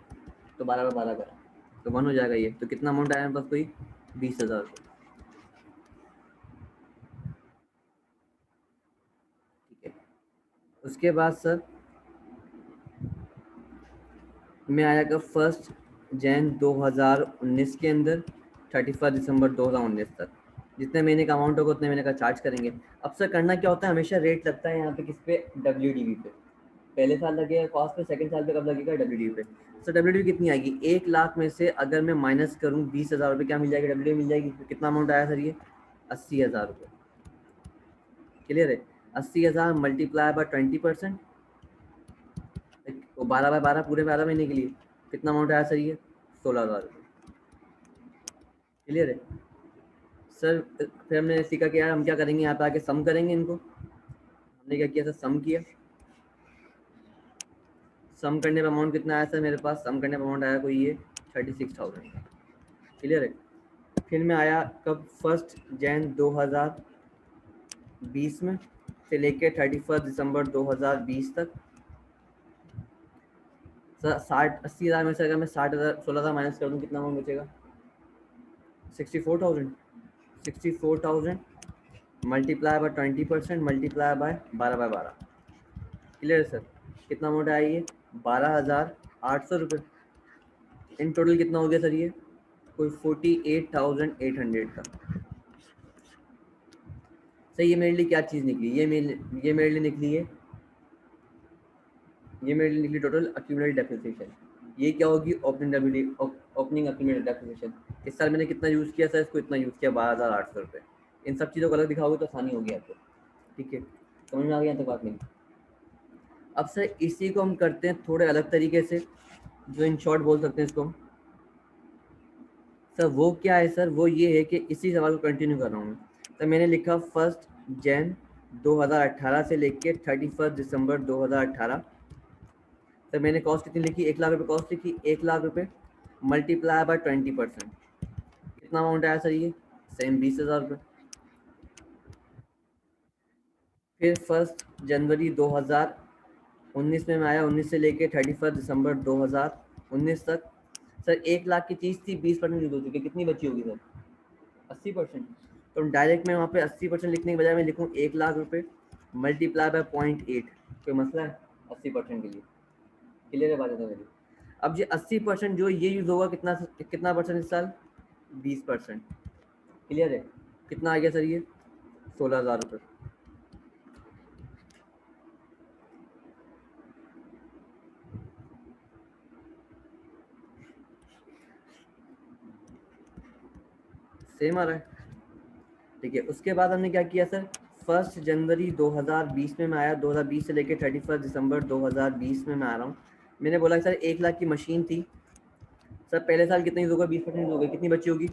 तो 12/12 का तो 1 हो जाएगा ये। तो कितना अमाउंट आया बस कोई 20,000 रुपये। ठीक है। उसके बाद सर मैं आया का 1 जनवरी 2019 के अंदर 31 दिसंबर 2019 तक जितने महीने का अमाउंट होगा उतने महीने का चार्ज करेंगे। अब सर करना क्या होता है? हमेशा रेट लगता है यहाँ पे किस पे? WDV पे। पहले साल लगेगा कॉस्ट पे, सेकंड साल पे कब लगेगा? WDV पे। सर WDV कितनी आएगी? 1,00,000 में से अगर मैं माइनस करूँ 20,000 रुपये, क्या मिल जाएगी? WDV मिल जाएगी। तो कितना अमाउंट आया सर ये? 80,000 रुपये। क्लियर है? 80,000 मल्टीप्लाई बाय 20%, तो 12/12 पूरे 12 महीने के लिए कितना अमाउंट आया सर ये? 16,000 रुपये। क्लियर है सर? फिर हमने सीखा कि यार हम क्या करेंगे, यहाँ पे आके सम करेंगे इनको। हमने क्या किया सर? सम किया। सम करने पर अमाउंट कितना आया सर मेरे पास? सम करने पर अमाउंट आया कोई ये 36,000 का। क्लियर है? फिर मैं आया कब? 1 जनवरी 2020 में से लेके 31 दिसंबर 2020 तक। सर 80,000 में से अगर मैं 16,000 माइनस कर दूँ, कितना अमाउंट बचेगा? 64,000। 64,000 multiply by 20% multiply by 12/12। Clear sir? कितना अमाउंट आया ये? 12,800 रुपये। इन टोटल कितना हो गया सर ये? कोई 48,800 का। सर ये मेरे लिए क्या चीज़ निकली, ये मेरे लिए निकली है, ये मेरे लिए निकली टोटल अक्यूमुलेटेड डेप्रिसिएशन। ये क्या होगी, ओपनिंग अक्यूमुलेटेड डेप्रिसिएशन। इस साल मैंने कितना यूज़ किया सर, इसको इतना यूज़ किया 12,800 रुपये। इन सब चीज़ों को अलग दिखाओगे तो आसानी होगी आपको, ठीक है, समझ में आ गया यहाँ तक बात नहीं। अब सर इसी को हम करते हैं थोड़े अलग तरीके से, जो इन शॉर्ट बोल सकते हैं इसको हम। सर वो क्या है सर, वो ये है कि इसी सवाल को कंटिन्यू कर रहा हूँ मैं। तो मैंने लिखा 1 जन 2018 से लेके 31 दिसंबर 2018। तो मैंने कॉस्ट कितनी लिखी, 1,00,000 रुपये कॉस्ट लिखी। 1,00,000 रुपये मल्टीप्लाई बाय 20%, कितना अमाउंट आया सर, ये सेम 20,000 रुपये। फिर 1 जनवरी 2019 में मैं आया, 19 से लेके 31 दिसंबर 2019 तक। सर 1,00,000 की चीज़ थी, 20% यूज हो चुकी है, कितनी बची होगी सर, 80%। तो डायरेक्ट मैं वहाँ पे 80% लिखने के बजाय मैं लिखूँ 1,00,000 रुपये मल्टीप्लाई बाय 0.8। कोई मसला है 80% के लिए, क्लियर है बात है मेरी। अब ये 80% जो ये यूज़ होगा, कितना कितना परसेंट इस साल, 20%, क्लियर है। कितना आ गया सर ये, 16,000 रुपये। सेम आ रहा है, ठीक है। उसके बाद हमने क्या किया सर, 1 जनवरी 2020 में मैं आया, 2020 से लेकर 31 दिसंबर 2020 में मैं आ रहा हूँ। मैंने बोला सर 1,00,000 की मशीन थी, सर पहले साल कितनी यूज़ होगा, 20% यूज़ होगा, कितनी बची होगी,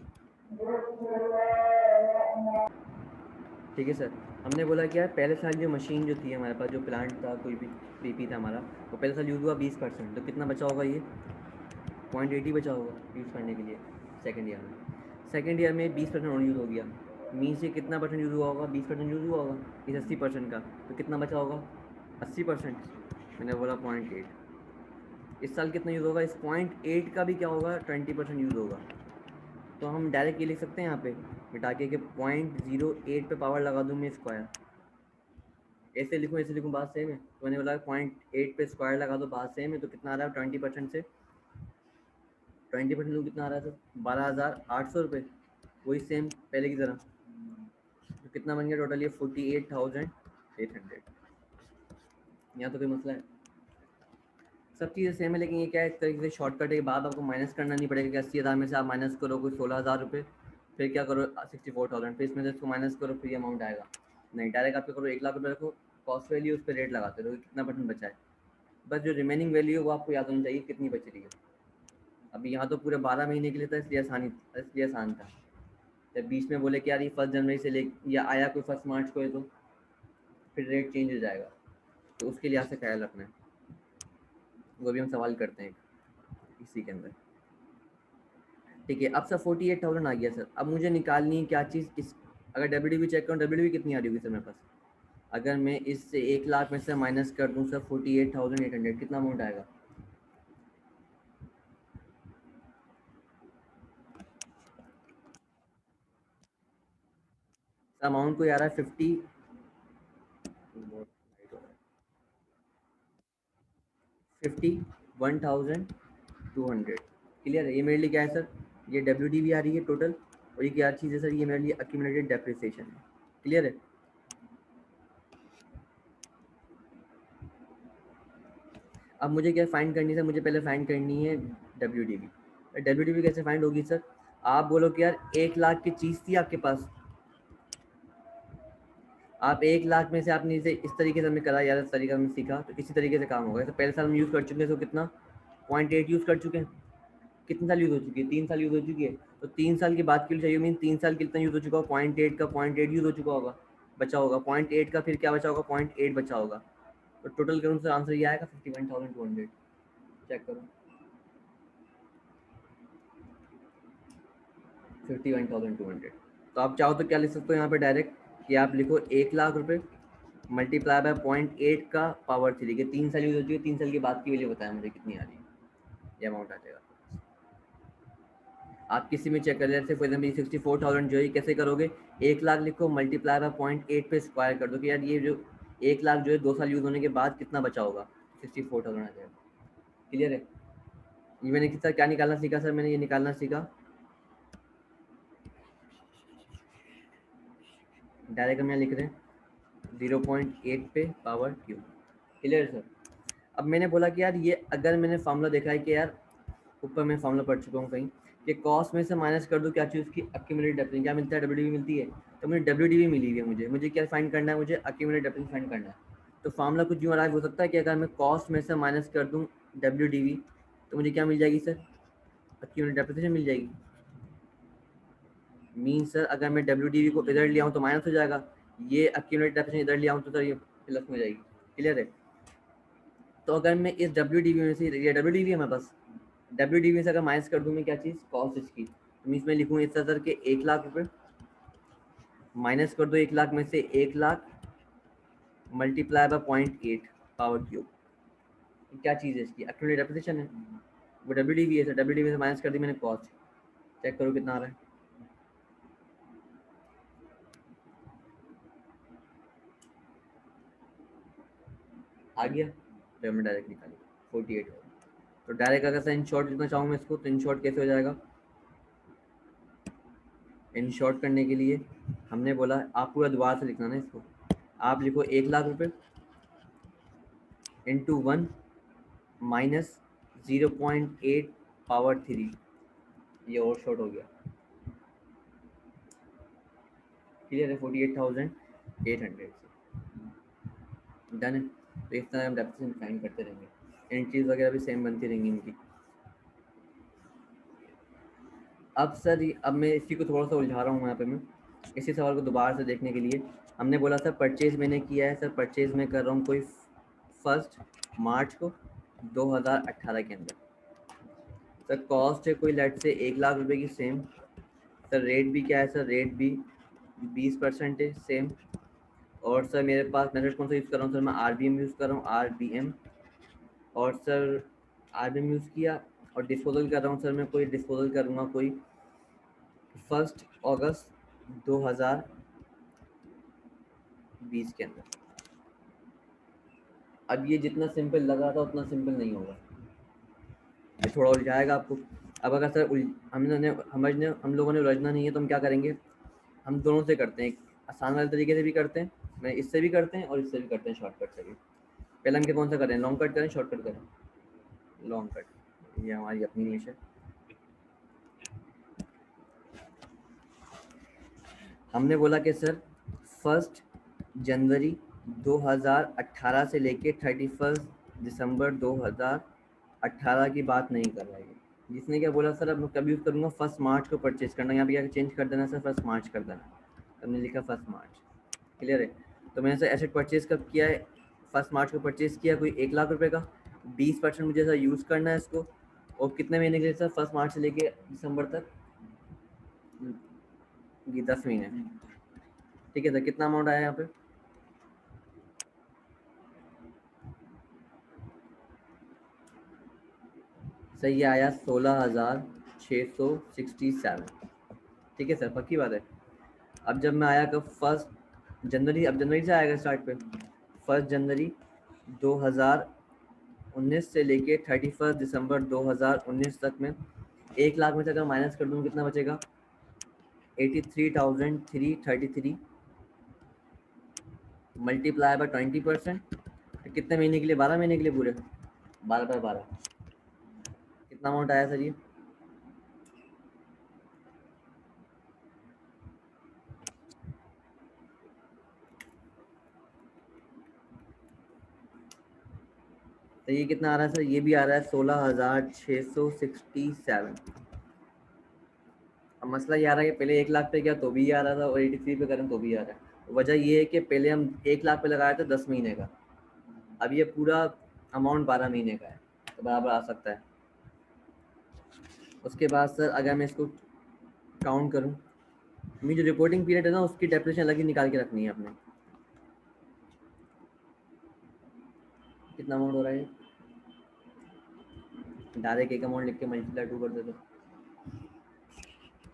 ठीक है सर। हमने बोला क्या है, पहले साल जो मशीन जो थी हमारे पास, जो प्लांट था, कोई भी पीपी था हमारा, वो पहले साल यूज़ हुआ 20%, तो कितना बचा होगा, ये 0.80 बचा होगा यूज़ करने के लिए सेकेंड ईयर में। सेकेंड ईयर में 20% और यूज़ हो गया, मीन से कितना परसेंट यूज़ हुआ होगा, 20% यूज़ हुआ होगा इस 80% का, तो कितना बचा होगा 80%। मैंने बोला 0.8। इस साल कितना यूज़ होगा, इस 0.8 का भी क्या होगा, 20% यूज़ होगा। तो हम डायरेक्ट ये लिख सकते हैं यहाँ पे मिटा के कि 0.08 पे पावर लगा दूँ मैं स्क्वायर, ऐसे लिखूँ ऐसे लिखूँ, बात सेम है। तो मैंने बोला 0.8 पे स्क्वायर लगा दो, बात सेम है। तो कितना आ रहा है 20% से, 20% लूँ कितना आ रहा है सर, 12,800 रुपये, वही सेम पहले की तरह। तो कितना बन गया टोटल, ये 48,800। यहाँ तो कोई मसला है, सब चीज़ें सेम है, लेकिन ये क्या है, एक तरीके से शॉर्टकट है, बाद आपको माइनस करना नहीं पड़ेगा कि 80,000 में से आप माइनस करो कोई 16,000 रुपये, फिर क्या करो 64,000, फिर इसमें से इसको माइनस करो, फिर ये अमाउंट आएगा। नहीं, डायरेक्ट आप क्या करो, 1,00,000 रुपये रखो, कॉस्ट वैल्यू उस पर रेट लगाते रहो, कितना परसेंट बचा है, बस जो रिमेनिंग वैल्यू है वो आपको याद होनी चाहिए कितनी बच रही है। अभी यहाँ तो पूरे 12 महीने के लिए था, इसलिए आसान था। जब बीच में बोले कि यार ये 1 जनवरी से ले या आया कोई 1 मार्च को है, तो फिर रेट चेंज हो जाएगा, तो उसके लिहाज से ख्याल रखना है, वो भी हम सवाल करते हैं इसी के अंदर, ठीक है। अब सर 48,000 आ गया सर, अब मुझे निकालनी है क्या चीज़, इस अगर डब्ल्यू चेक करूँ, डब्ल्यू कितनी आ रही होगी सर मेरे पास, अगर मैं इससे 1,00,000 में से माइनस कर दूँ सर 48,800, कितना अमाउंट आएगा, अमाउंट को आ रहा है 51,200, क्लियर है। ये मेरे लिए क्या है सर, ये डब्ल्यू भी आ रही है टोटल, और ये क्या चीज़ है सर, ये मेरे लिए अक्यूमुलेटेड डेप्रिसिएशन है, क्लियर है। अब मुझे क्या फाइंड करनी है सर, मुझे पहले फाइंड करनी है डब्ल्यू कैसे फाइंड होगी सर, आप बोलो कि यार 1,00,000 की चीज़ थी आपके पास, आप 1,00,000 में से आपने इसे इस तरीके से हमने करा, यार इस तरीका हमने सीखा, तो इसी तरीके से काम होगा। तो पहले साल हम यूज़ कर चुके हैं, तो कितना 0.8 यूज़ कर चुके हैं, कितने साल यूज़ हो चुकी है, 3 साल यूज़ हो चुकी है। तो 3 साल की बात के लिए चाहिए, मीन 3 साल कितना यूज़ हो चुका होगा, 0.8 का 0.8 यूज़ हो चुका होगा, बचा होगा 0.8 का, फिर क्या बचा होगा 0.8 बचा होगा। तो टोटल करूँ तो आंसर ये आएगा 51,200, चेक करो 51,200। तो आप चाहो तो क्या लिख सकते हो यहाँ पे डायरेक्ट, कि आप लिखो 1,00,000 रुपये मल्टीप्लाई बाय 0.8 का पावर 3 के 3 साल यूज हो चुकी है, 3 साल की बात की वैल्यू बताया मुझे कितनी आ रही है, ये अमाउंट आ जाएगा। आप किसी में चेक कर जैसे फॉर एग्जाम्पल 64,000 जो है कैसे करोगे, 1,00,000 लिखो मल्टीप्लाई बाय 0.8 पे स्क्वायर कर दो कि यार ये जो 1,00,000 जो है 2 साल यूज होने के बाद कितना बचा होगा, 64,000 आ जाएगा, क्लियर है। ये मैंने कितना क्या निकालना सीखा सर, मैंने ये निकालना सीखा डायरेक्ट हम यहाँ लिख रहे हैं 0.8 पे पावर क्यूब। Clear sir? अब मैंने बोला कि यार ये अगर मैंने फार्मूला देखा है कि यार ऊपर मैं फार्मूला पढ़ चुका हूँ कहीं कि कॉस में से माइनस कर दो क्या चीज़ उसकी अक्यूमुलेटेड डेप्थ क्या मिलता है, डब्ल्यू मिलती है। तो मुझे डब्ल्यू मिली हुई है, मुझे क्या फाइंड करना है, मुझे अक्यूमुलेटेड डेप्थ फाइंड करना है। तो फार्मूला कुछ यूँ अराइव हो सकता है कि अगर मैं कॉस में से माइनस कर दूँ डब्ल्यू तो मुझे क्या मिल जाएगी सर, अक्यूमुलेटेड डेप्थ मिल जाएगी। मीन सर अगर मैं डब्ल्यू को इधर ले आऊँ तो माइनस हो जाएगा, ये अक्यूमुलेटेड डेप्थ इधर ले आऊँ तो सर ये प्लस में जाएगी। क्लियर है? तो अगर मैं इस डब्ल्यू में से, ये डब्ल्यू है हमारे पास, डब्ल्यू से अगर माइनस कर दूँ मैं क्या चीज़, कॉस इसकी, तो मीन्स मैं लिखूँ इस सर के 1 लाख रुपये माइनस कर दो 1 लाख में से 1 lakh multiply by 0.8 power cube. क्या चीज़ है इसकी, एक्चुअली डेफिनेशन है, वो डब्ल्यू है सर, डब्ल्यू से माइनस कर दी मैंने कॉस। चेक करो कितना आ रहा है, आ गया, तो हमने डायरेक्ट निकाली 48। तो डायरेक्ट अगर सर इन शॉर्ट लिखना चाहूँ मैं इसको, तो इन शॉर्ट कैसे हो जाएगा, इन शॉर्ट करने के लिए हमने बोला आप पूरा दोबारा से लिखना ना इसको, आप लिखो 1 लाख रुपये इंटू 1 माइनस 0.8 पावर 3, ये और शॉर्ट हो गया। क्लियर है? 48,800 से डन है। तो इस तरह हम डेप्थ फाइंड करते रहेंगे, एंट्रीज वगैरह भी सेम बनती रहेंगी इनकी। अब सर अब मैं इसी को थोड़ा सा उलझा रहा हूँ यहाँ पे मैं, इसी सवाल को दोबारा से देखने के लिए। हमने बोला सर परचेज मैंने किया है, सर परचेज में कर रहा हूँ कोई 1 मार्च को 2018 के अंदर। सर कॉस्ट है कोई लेट से 1 लाख रुपए की सेम। सर रेट भी क्या है सर, रेट भी 20% है सेम। और सर मेरे पास मेथड कौन सा यूज़ कर रहा हूँ सर, मैं RBM यूज़ कर रहा हूँ, RBM। और सर RBM यूज़ किया और डिस्पोजल कर रहा हूँ सर, मैं कोई डिस्पोजल करूँगा कोई 1 अगस्त 2020 के अंदर। अब ये जितना सिंपल लग रहा था उतना सिंपल नहीं होगा, ये थोड़ा उलझाएगा आपको। अब अगर सर हम लोगों ने उलझना नहीं है तो हम क्या करेंगे, हम दोनों से करते हैं, एक आसान वाले तरीके से भी करते हैं, मैं इससे भी करते हैं और इससे भी करते हैं, शॉर्टकट से भी। पहले हम क्या कौन सा करें, लॉन्ग कट करें शॉर्टकट करें, लॉन्ग कट, ये हमारी अपनी इंग्लिश है। हमने बोला कि सर 1 जनवरी 2018 से लेके 31 दिसंबर 2018 की बात नहीं कर रहा है। जिसने क्या बोला सर, अब मैं कभी यूज़ करूँगा 1 मार्च को परचेज करना, यहाँ पे क्या चेंज कर देना सर, 1 मार्च कर देना, हमने लिखा 1 मार्च। क्लियर है? तो मैंने सर एसेट परचेज कब किया है, 1 मार्च को परचेज किया कोई 1 लाख रुपए का, 20% मुझे सर यूज़ करना है इसको। और कितने महीने के लिए सर, 1 मार्च से लेके दिसंबर तक, ये 10 महीने। ठीक है सर, कितना अमाउंट आया यहाँ पे, सर ये आया 16,667। ठीक है सर, पक्की बात है। अब जब मैं आया कब, 1 जनवरी, अब जनवरी से आएगा स्टार्ट पे, 1 जनवरी 2019 से लेके 31 दिसंबर 2019 तक में 1 लाख में से अगर माइनस कर दूँ कितना बचेगा, 83,333 मल्टीप्लाई बाय 20%। कितने महीने के लिए, 12 महीने के लिए पूरे, 12/12 कितना अमाउंट आया सर ये, तो ये कितना आ रहा है सर, ये भी आ रहा है 16,667। अब मसला ये आ रहा है कि पहले 1 लाख पे किया तो भी आ रहा था और 83 पे करें तो भी आ रहा है। वजह ये है कि पहले हम 1 लाख पे लगाए थे 10 महीने का, अब ये पूरा अमाउंट 12 महीने का है, तो बराबर आ सकता है। उसके बाद सर अगर मैं इसको काउंट करूँ, मेरी जो रिपोर्टिंग पीरियड है ना उसकी डेप्रिसिएशन अलग ही निकाल के रखनी है अपने। कितना अमाउंट हो रहा है, डायरेक्ट एक अमाउंट लिख के मल्टीप्लाई 2 कर देते,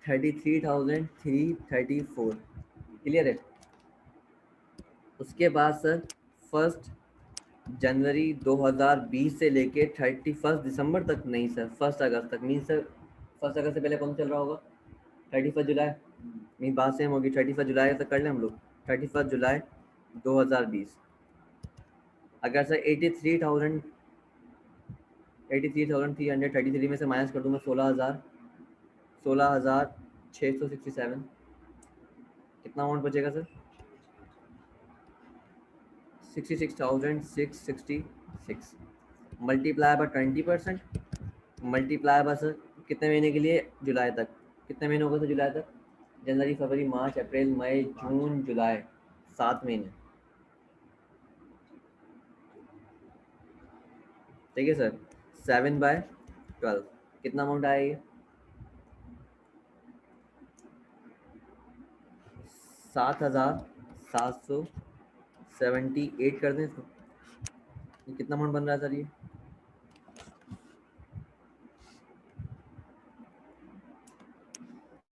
33,334। क्लियर है? उसके बाद सर 1 जनवरी 2020 से लेके 31 दिसंबर तक, नहीं सर 1 अगस्त तक, मीन सर 1 अगस्त से पहले कौन चल रहा होगा, 31 जुलाई, मीन बात सेम होगी, 31 जुलाई तक कर लें हम लोग। 31 जुलाई 2020। अगर सर 83,333 में से माइनस कर दूँ मैं 16,667, कितना अमाउंट बचेगा sir? 66,666 multiply by 20%, multiply by sir कितने महीने के लिए? जुलाई तक। कितने महीने होगा सर जुलाई तक? जनवरी, फरवरी, मार्च, अप्रैल, मई, जून, जुलाई, 7 महीने। ठीक है सर। 7/12 कितना अमाउंट आएगा? 7,778 कर दें इसको। ये कितना अमाउंट बन रहा है सर ये?